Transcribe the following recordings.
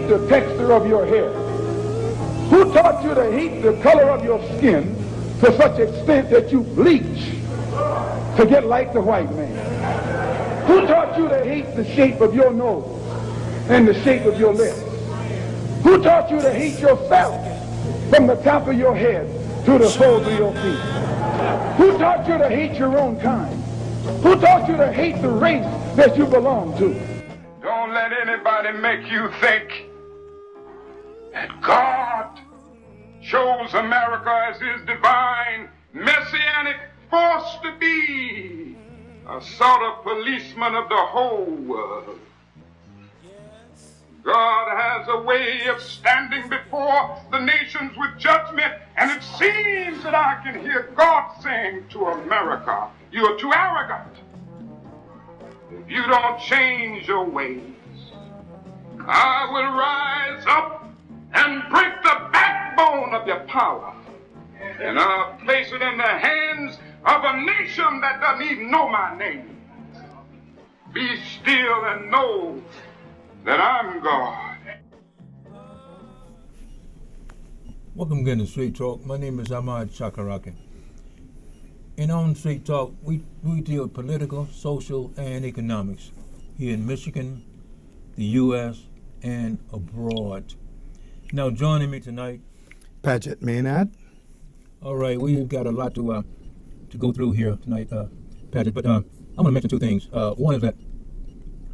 hate the texture of your hair? Who taught you to hate the color of your skin to such extent that you bleach to get like the white man? Who taught you to hate the shape of your nose and the shape of your lips? Who taught you to hate yourself from the top of your head to the soles of your feet? Who taught you to hate your own kind? Who taught you to hate the race that you belong to? Don't let anybody make you think that God chose America as his divine messianic force to be a sort of policeman of the whole world. God has a way of standing before the nations with judgment, and it seems that I can hear God saying to America, you are too arrogant. If you don't change your ways, I will rise up and break the backbone of your power, and I'll place it in the hands of a nation that doesn't even know my name. Be still and know that I'm God. Welcome again to Street Talk. My name is Ahmad Chakaraki. And on Street Talk, we deal with political, social, and economics here in Michigan, the U.S., and abroad. Now, joining me tonight, Paget Maynard. All right, we've got a lot to go through here tonight, Paget. But I'm going to mention two things. One is that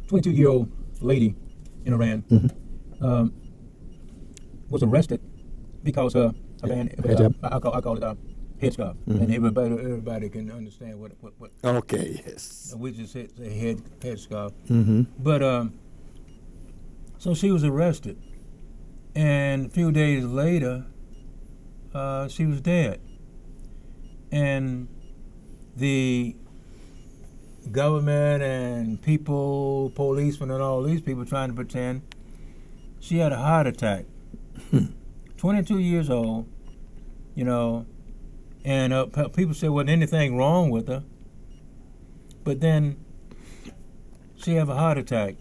22-year-old lady in Iran was arrested because of a I call it a headscarf, and everybody can understand what. Okay, yes. We just said a headscarf. But so she was arrested, and a few days later, she was dead, and the government and people, policemen and all these people trying to pretend she had a heart attack. 22 years old, you know, and people said wasn't anything wrong with her, but then she had a heart attack,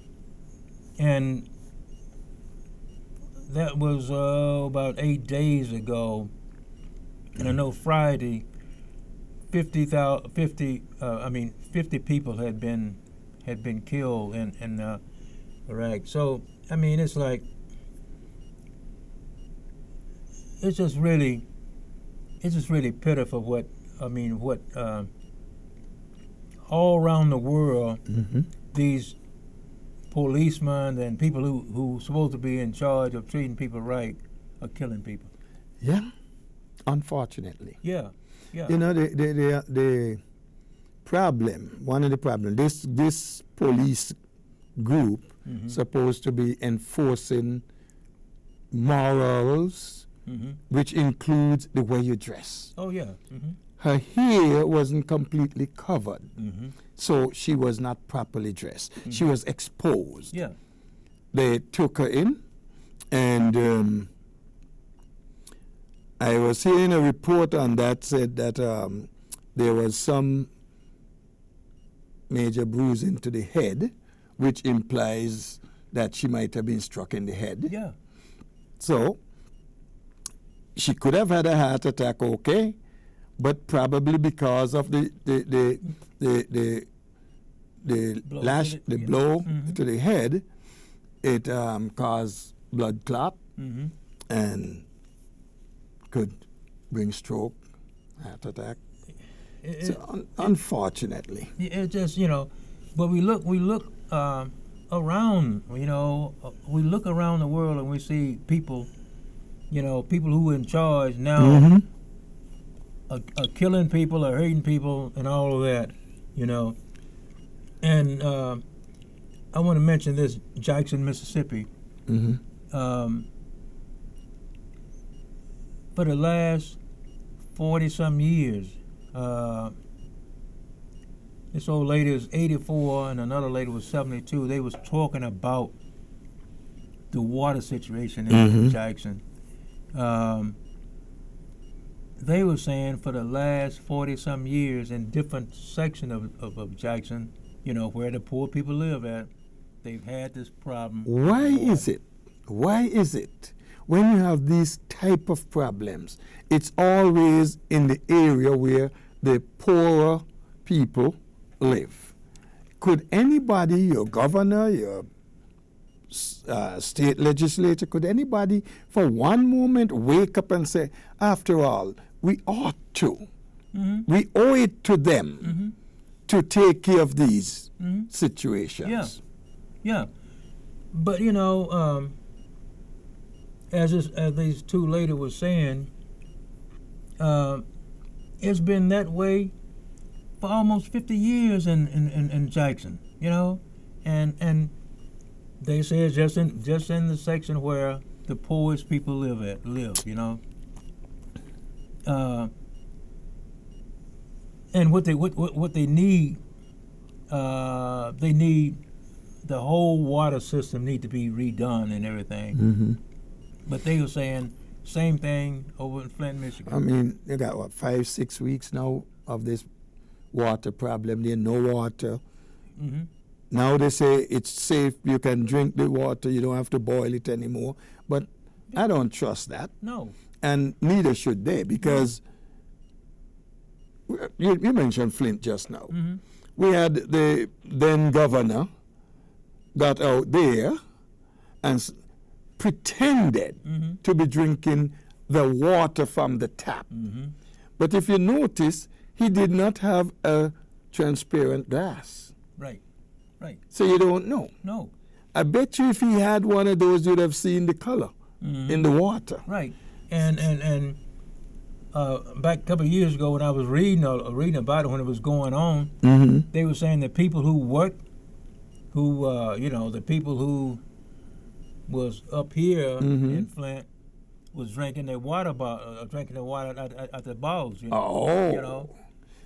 and that was about 8 days ago, and I know Friday 50 people had been killed in Iraq. So I mean, it's like it's just really pitiful what all around the world these policemen and people who supposed to be in charge of treating people right are killing people. Yeah, unfortunately. Yeah. You know, the problem, one of the problems, this police group supposed to be enforcing morals, which includes the way you dress. Oh, yeah. Her hair wasn't completely covered, so she was not properly dressed. She was exposed. Yeah. They took her in, and I was hearing a report on that said that there was some major bruising to the head, which implies that she might have been struck in the head. Yeah. So she could have had a heart attack, okay, but probably because of the blow to the head, it caused blood clot and could bring stroke, heart attack. Unfortunately. It just, you know, but we look around, you know, we look around the world and we see people, you know, people who are in charge now are killing people, are hurting people, and all of that, you know. And I want to mention this, Jackson, Mississippi. For the last 40-some years, this old lady was 84 and another lady was 72. They was talking about the water situation in Jackson. They were saying for the last 40-some years in different sections of Jackson, you know, where the poor people live at, they've had this problem. Why is it? Why is it when you have these type of problems, it's always in the area where the poorer people live? Could anybody, your governor, your state legislature, could anybody for one moment wake up and say, after all, we ought to, we owe it to them to take care of these situations? Yeah. But, you know, as these two ladies were saying, it's been that way for almost 50 years in Jackson, you know, and they say it's just in the section where the poorest people live, you know. And what they need, they need the whole water system need to be redone and everything. But they were saying same thing over in Flint, Michigan. I mean, they got what, 5-6 weeks now of this water problem. There's no water. Now they say it's safe. You can drink the water. You don't have to boil it anymore. But I don't trust that. No. And neither should they, because you mentioned Flint just now. We had the then governor got out there and pretended to be drinking the water from the tap. But if you notice, he did not have a transparent glass. Right. So you don't know. No. I bet you if he had one of those, you'd have seen the color in the water. Right. And back a couple of years ago when I was reading about it when it was going on, they were saying that people who worked, you know, the people who was up here in Flint was drinking their water at the bottles. You know, you know.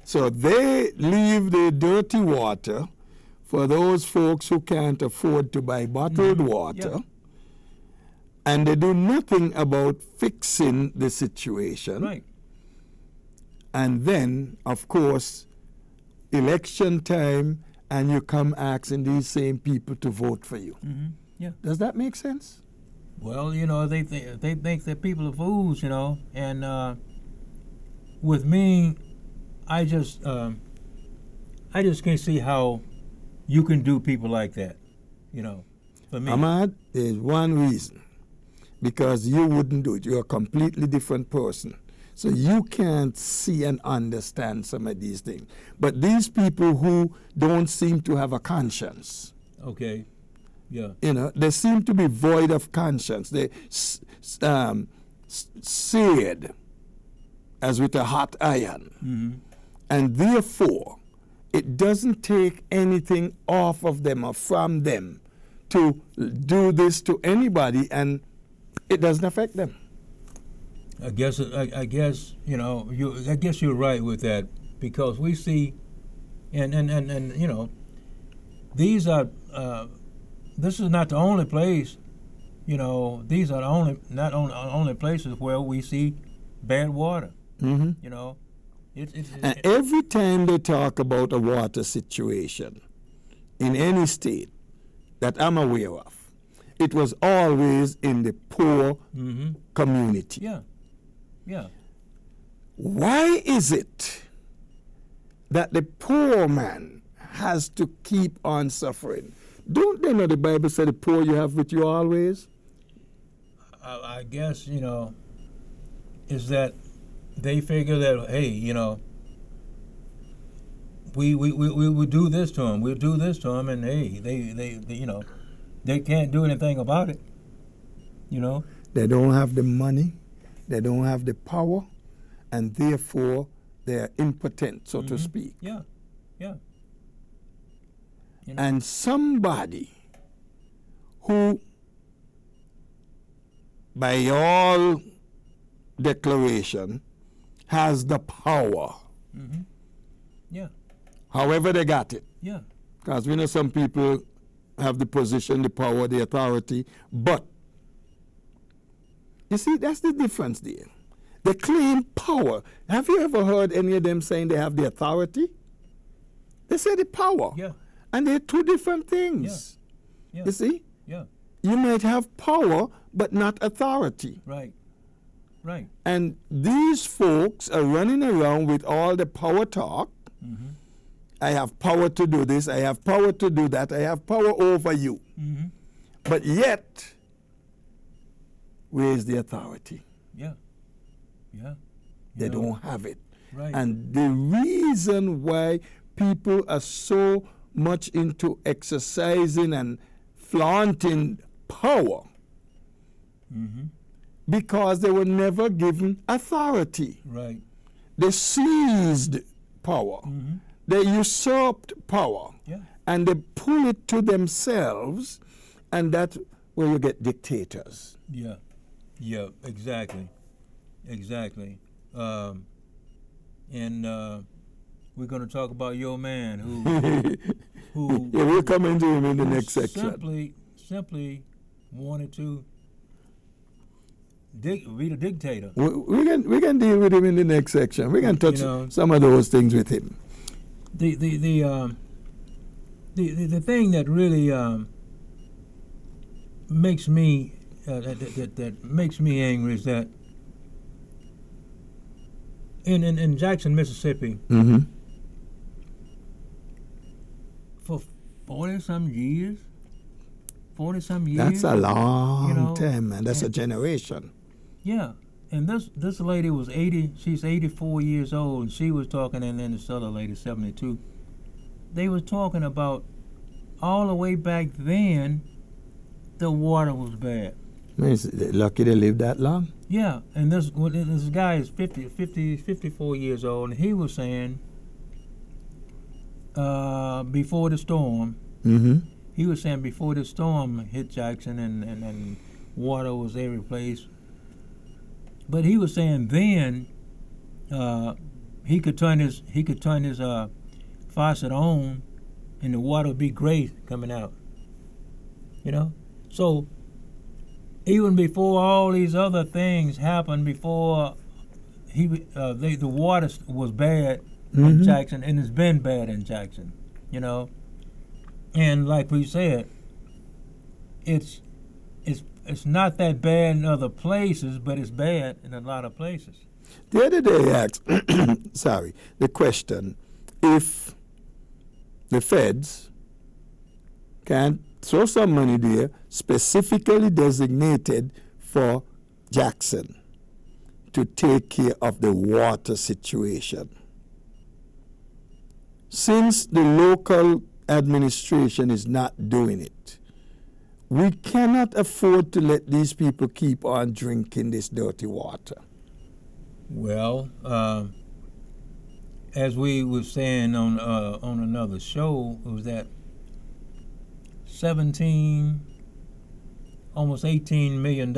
So they leave the dirty water for those folks who can't afford to buy bottled water, and they do nothing about fixing the situation. Right. And then, of course, election time, and you come asking these same people to vote for you. Yeah. Does that make sense? Well, you know, they think that people are fools, you know, and with me, I just can't see how you can do people like that, you know. For me, Ahmad, there's one reason. Because you wouldn't do it. You're a completely different person. So you can't see and understand some of these things. But these people who don't seem to have a conscience, okay, yeah, you know, they seem to be void of conscience. They seared as with a hot iron. And therefore, it doesn't take anything off of them or from them to do this to anybody, and it doesn't affect them. I guess you know, I guess you're right with that, because we see, and you know, these are this is not the only place, you know, these are not only places where we see bad water. You know, and every time they talk about a water situation in any state that I'm aware of, it was always in the poor community. Yeah. Why is it that the poor man has to keep on suffering? Don't they know the Bible said the poor you have with you always? I guess, you know, is that they figure that, hey, you know, we will do this to them. We'll do this to them, and hey, they you know, they can't do anything about it. You know, they don't have the money, they don't have the power, and therefore they are impotent, so to speak. Yeah. You know? And somebody who, by all declaration, has the power. Yeah. However they got it. Yeah. Because we know some people have the position, the power, the authority, but you see, that's the difference there. They claim power. Have you ever heard any of them saying they have the authority? They say the power. Yeah. And they're two different things. Yeah. You see? Yeah. you might have power but not authority. Right. Right. And these folks are running around with all the power talk. Mm-hmm. I have power to do this, I have power to do that, I have power over you. Mm-hmm. But yet, where is the authority? Yeah. Yeah. They You know, don't have it. Right. And the reason why people are so much into exercising and flaunting power, Mm-hmm. because they were never given authority. Right. They seized power. Mm-hmm. They usurped power. Yeah. And they pull it to themselves, and that's where you get dictators. Yeah. Yeah. Exactly. Exactly. And we're going to talk about your man who Yeah, we'll come into him in the next section. simply wanted to be the dictator. We can deal with him in the next section. We can touch some of those things with him. The thing that really makes me that makes me angry is that in Jackson, Mississippi, Mm-hmm. for 40-some years. That's a long know, time, man. That's a generation. Yeah, and this lady was 80. She's 84 years old, and she was talking, and then this other lady, 72. They was talking about all the way back then, the water was bad. Man, it's lucky they lived that long. Yeah, and this guy is 54 years old, and he was saying before the storm, Mm-hmm. he was saying before the storm hit Jackson and water was every place. But he was saying then he could turn his faucet on and the water would be great coming out. You know? So even before all these other things happened, before the water was bad in Jackson, and it's been bad in Jackson, you know. And like we said, it's not that bad in other places, but it's bad in a lot of places. The other day I asked, the question, if the feds can throw some money there specifically designated for Jackson to take care of the water situation. Since the local administration is not doing it, we cannot afford to let these people keep on drinking this dirty water. Well, as we were saying on another show, it was that almost $18 million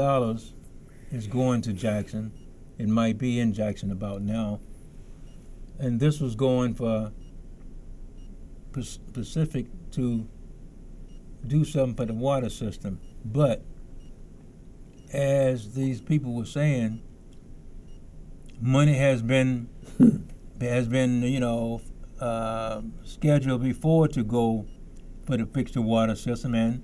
is going to Jackson. It might be in Jackson about now. And this was going for Pacific to do something for the water system. But as these people were saying, money has been scheduled before to go for to fix the water system, and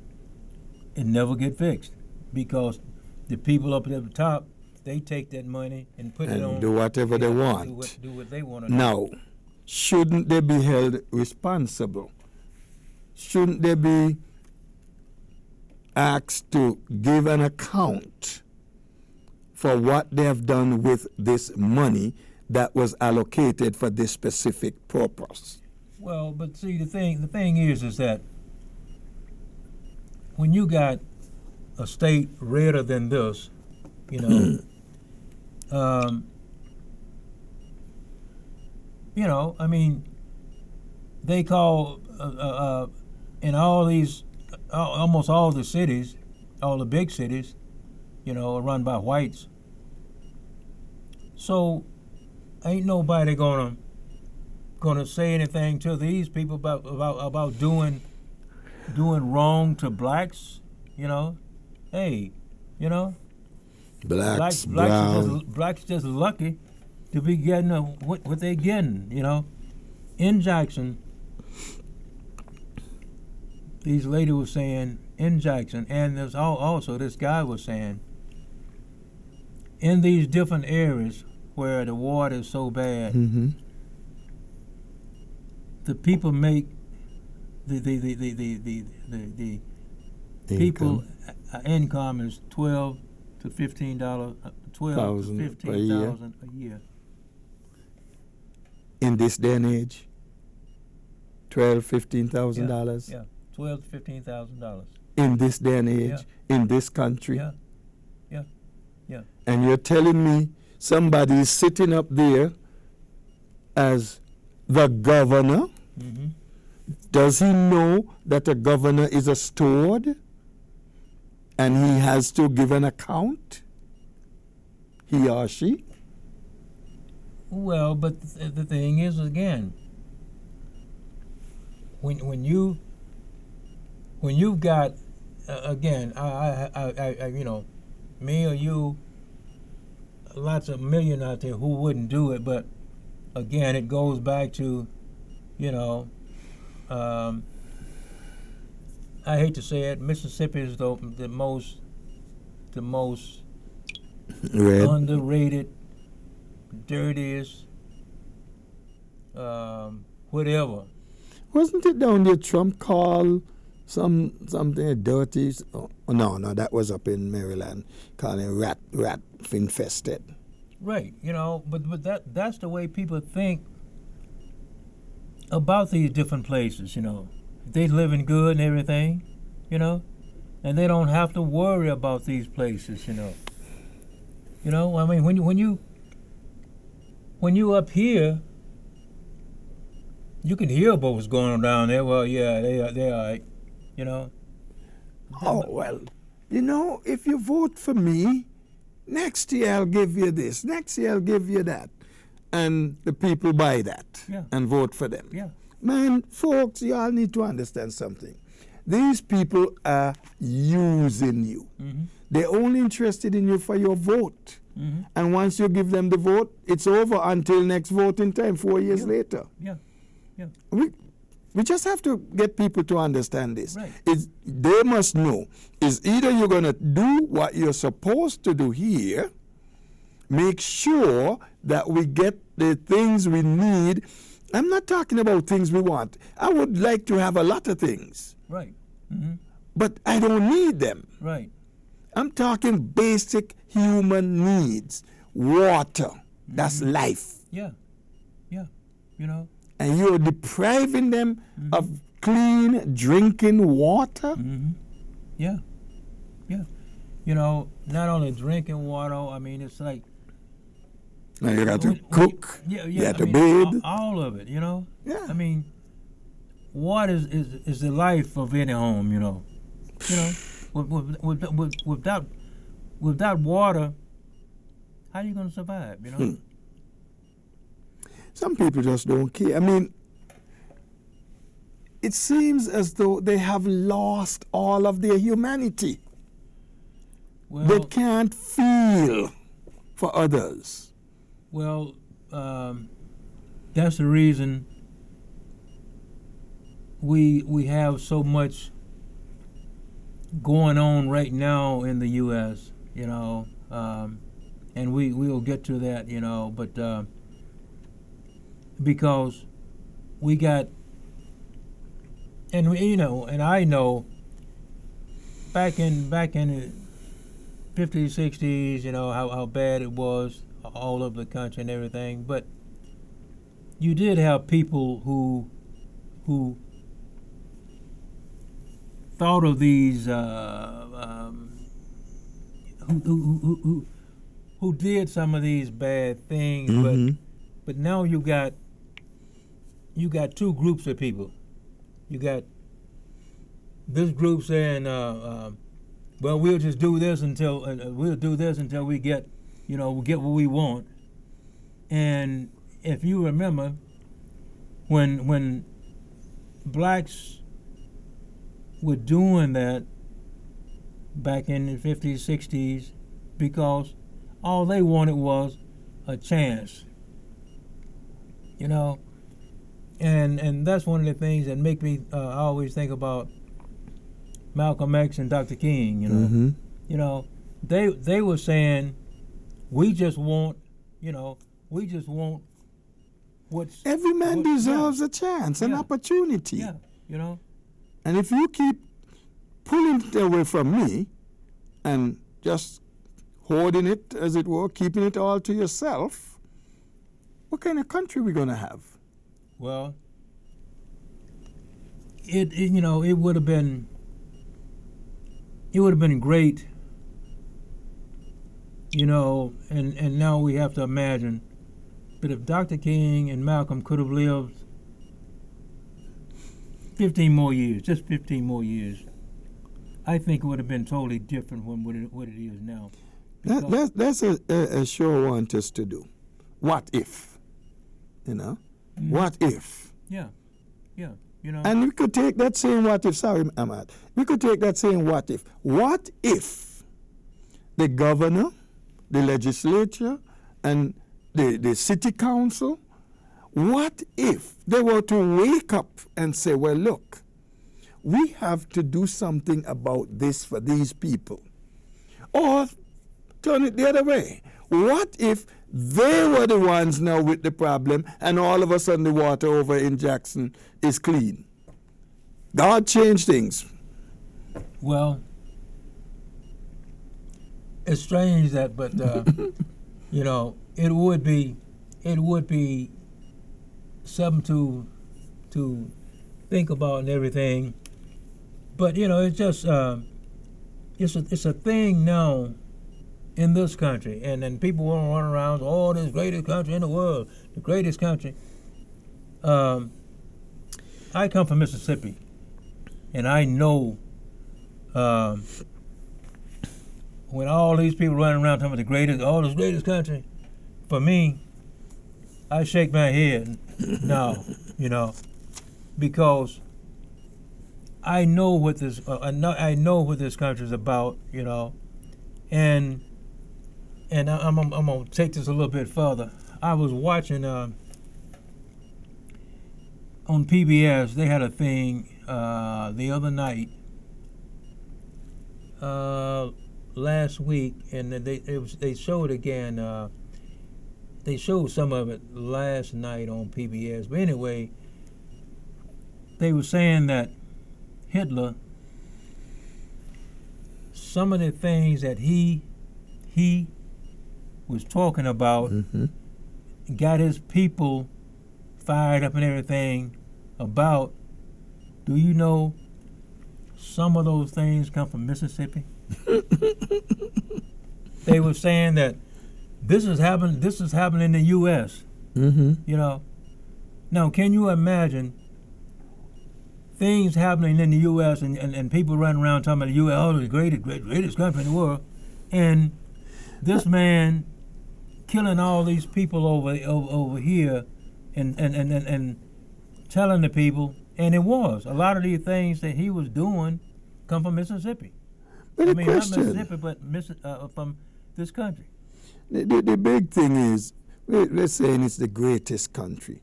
it never get fixed because the people up at the top, they take that money and put it on, do whatever they want. Do what they want to do. Now, shouldn't they be held responsible? Shouldn't they be asked to give an account for what they have done with this money that was allocated for this specific purpose? Well, but see, the thing is that when you got a state redder than this, you know, I mean, they call in all these, almost all the cities, all the big cities, you know, are run by whites. So ain't nobody gonna say anything to these people about doing wrong to blacks, you know. Hey, you know, Blacks, brown. blacks just lucky to be getting what they're getting, you know. In Jackson, these ladies were saying in Jackson, and there's also this guy was saying, in these different areas where the water is so bad, Mm-hmm. the people make the people income is $12 to $15, $12 to $15,000 a year. In this day and age, $12,000-$15,000 Yeah, $12,000 to $15,000. in this day and age, Yeah. in this country. Yeah, yeah, yeah. And you're telling me somebody is sitting up there as the governor? Mm-hmm. Does he know that a governor is a steward and he has to give an account? He or she? Well, but the thing is, again, when you've got again, I you know, me or you, lots of million out there who wouldn't do it, but again, it goes back to, you know, I hate to say it, Mississippi is the most Red. underrated, dirtiest, whatever. Wasn't it down there Trump called something dirty? Oh, no, that was up in Maryland, calling rat infested. Right, you know, but that's the way people think about these different places, you know. They living good and everything, you know, and they don't have to worry about these places, you know. You know, I mean, when you up here, you can hear about what's going on down there. Well, yeah, they are, you know. Oh, well, you know, if you vote for me, next year I'll give you this, next year I'll give you that. And the people buy that and vote for them. Yeah. Man, folks, you all need to understand something. These people are using you. Mm-hmm. They're only interested in you for your vote. Mm-hmm. And once you give them the vote, it's over until next voting time, 4 years later. Yeah. Yeah. We just have to get people to understand this. Right. They must know, is either you're going to do what you're supposed to do here, make sure that we get the things we need. I'm not talking about things we want. I would like to have a lot of things. Right. Mm-hmm. But I don't need them. Right. I'm talking basic human needs. Water. That's life. Yeah. Yeah. You know. And you're depriving them of clean drinking water? Mm-hmm. Yeah. Yeah. You know, not only drinking water, I mean, it's like. Now you got to cook, you have to bathe. All of it, you know? Yeah. I mean, water is the life of any home, you know? You know, without water, how are you going to survive, you know? Some people just don't care. I mean, it seems as though they have lost all of their humanity. Well, They can't feel for others. Well, that's the reason we have so much going on right now in the U.S., you know, and we'll get to that, you know, but because we got, and we, you know, and I know back in the 50s, 60s, you know, how bad it was all over the country and everything, but you did have people who thought of these who did some of these bad things, but now you got two groups of people. You got this group saying, well, we'll just do this until we get, you know, we get what we want. And if you remember, when blacks were doing that back in the 50s, 60s, because all they wanted was a chance, you know. And that's one of the things that make me always think about Malcolm X and Dr. King. You know, they were saying, we just want, what's Every man deserves a chance, an opportunity. Yeah, you know. And if you keep pulling it away from me and just hoarding it, as it were, keeping it all to yourself, what kind of country are we going to have? Well, it would have been great, and now we have to imagine that if Dr. King and Malcolm could have lived 15 more years, just 15 more years, I think it would have been totally different from what it is now. That's a sure want us to do. What if? What if? Yeah. And we could take that same what if, sorry, Ahmad, we could take that same what if. What if the governor, the legislature, and the city council, what if they were to wake up and say, well, look, we have to do something about this for these people? Or turn it the other way. What if they were the ones now with the problem and all of a sudden the water over in Jackson is clean? God changed things. Well, it's strange that, but it would be something to think about and everything. But it's just it's a thing now in this country, and people want to run around, oh, this greatest country in the world, the greatest country. I come from Mississippi, and I know when all these people running around talking about the greatest country, for me, I shake my head no, because I know what this I know what this country is about, and I'm gonna take this a little bit further. I was watching on PBS. They had a thing the other night, last week, and they showed again. They showed some of it last night on PBS. But anyway, they were saying that Hitler, some of the things that he was talking about, got his people fired up and everything about. Do you know some of those things come from Mississippi? They were saying that this is happening in the U.S. Now, can you imagine things happening in the U.S. and people running around talking about the U.S. Oh, the greatest country in the world, and this man killing all these people over here, and telling the people, and it was a lot of these things that he was doing come from Mississippi. But not Mississippi, but from this country. The big thing is, let's say it's the greatest country.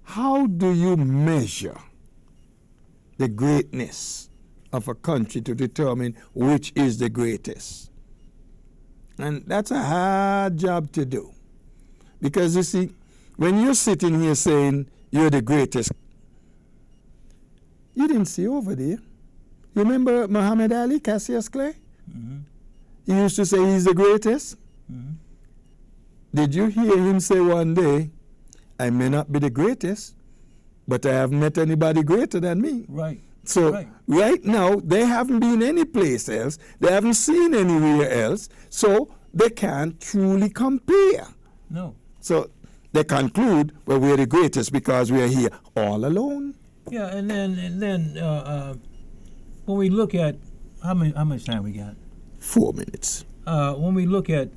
How do you measure the greatness of a country to determine which is the greatest? And that's a hard job to do. Because you see, when you're sitting here saying you're the greatest, you didn't see over there. You remember Muhammad Ali, Cassius Clay? He used to say he's the greatest. Did you hear him say one day, I may not be the greatest, but I haven't met anybody greater than me? Right. So right now, they haven't been any place else. They haven't seen anywhere else. So they can't truly compare. No. So they conclude, well, we're the greatest because we're here all alone. Yeah, and then when we look at how much time we got? 4 minutes. When we look at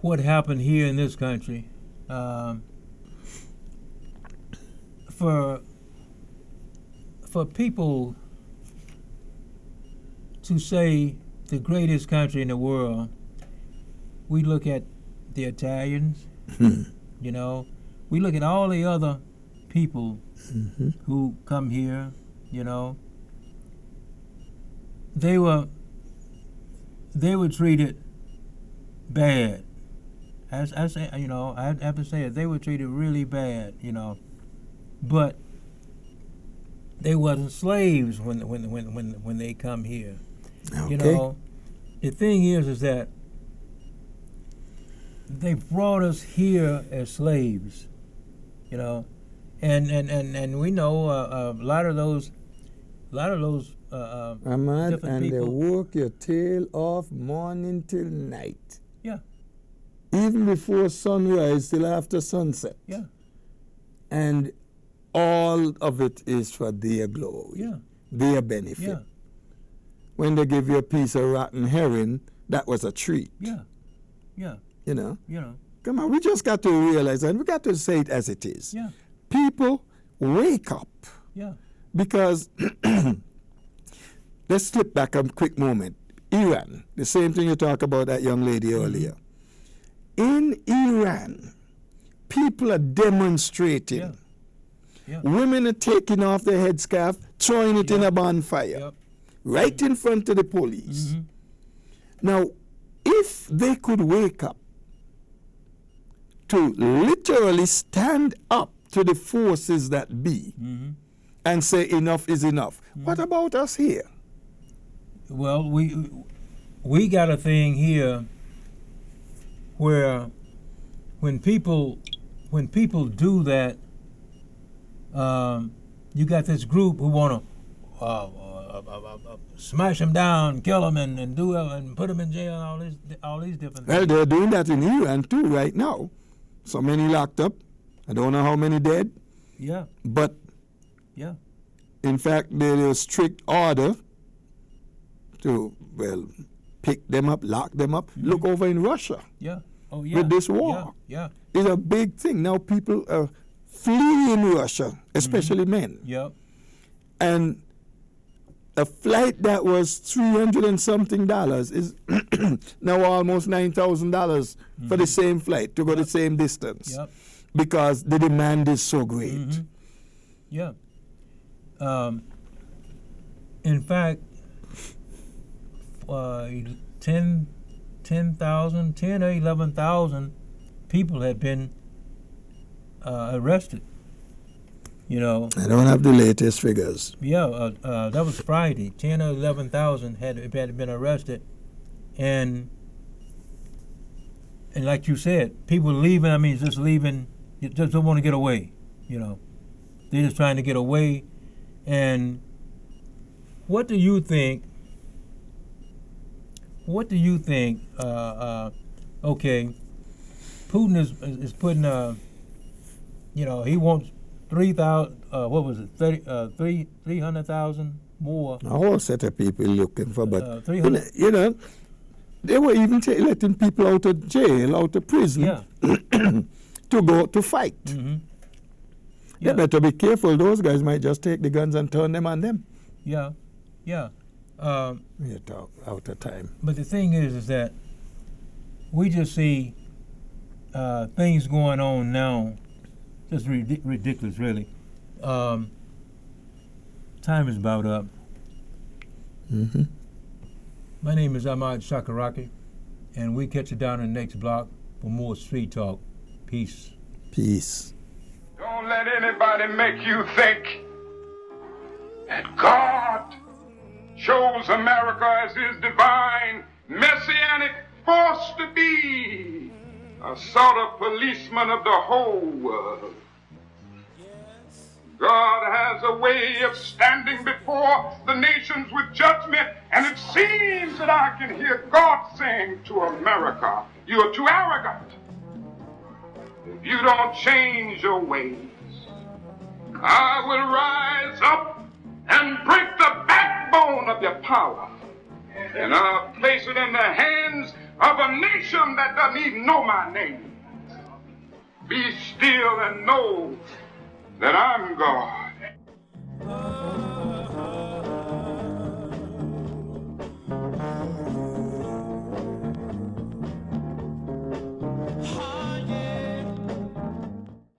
what happened here in this country, for people to say the greatest country in the world, we look at the Italians, we look at all the other people who come here, you know, they were treated bad. As I say, you know, I have to say it. They were treated really bad, you know, but they wasn't slaves when they come here. Okay. You know, the thing is that they brought us here as slaves, you know, and we know a lot of those Ahmad, different and they people. work your tail off morning till night. Yeah. Even before sunrise till after sunset. Yeah. And all of it is for their glory, Yeah. their benefit. Yeah. When they give you a piece of rotten herring, that was a treat. Yeah. Yeah. You know? You know. Come on, we just got to realize, and we got to say it as it is. Yeah. People, wake up. Yeah. Because, let's slip back a quick moment. Iran, the same thing you talked about that young lady earlier. In Iran, people are demonstrating. Yeah. Yeah. Women are taking off their headscarf, throwing it in a bonfire, Yep. right in front of the police. Mm-hmm. Now, if they could wake up to literally stand up to the forces that be Mm-hmm. and say enough is enough, what about us here? Well, we got a thing here where when people do that, you got this group who want to smash them down, kill them, and do it, and put them in jail, and all these different Well, things. they're doing that in Iran too right now. So many locked up. I don't know how many dead, Yeah, but yeah, in fact, there is a strict order to, well, pick them up, lock them up. Look over in Russia. yeah. Oh, yeah. With this war. Yeah, It's a big thing. Now people are fleeing Russia, especially men. yeah, And a flight that was $300 and something is now almost $9,000 for the same flight to go the same distance, yeah, because the demand is so great. yeah. In fact, 10 or 11,000 people had been arrested. You know, I don't have the latest figures. yeah, that was Friday. 10 or 11,000 had been arrested, and like you said, people leaving. I mean, just leaving, just don't want to get away. You know, they're just trying to get away. And what do you think? What do you think? Okay, Putin is putting you know, he wants 3,000. What was it? 300,000 more. A whole set of people looking for, but 300. you know, they were even letting people out of jail, out of prison, Yeah. to go to fight. Mm-hmm. They Yeah. better be careful. Those guys might just take the guns and turn them on them. Yeah. Yeah. We talk out of time. But the thing is that we just see things going on now, just ridiculous, really. Time is about up. Mm-hmm. My name is Ahmad Shakaraki, and we catch you down in the next block for more street talk. Peace. Peace. Don't let anybody make you think that God chose America as his divine messianic force to be a sort of policeman of the whole world. God has a way of standing before the nations with judgment, and it seems that I can hear God saying to America, you are too arrogant. If you don't change your ways, I will rise up and break the backbone of your power, and I'll place it in the hands of a nation that doesn't even know my name. Be still and know that I'm God.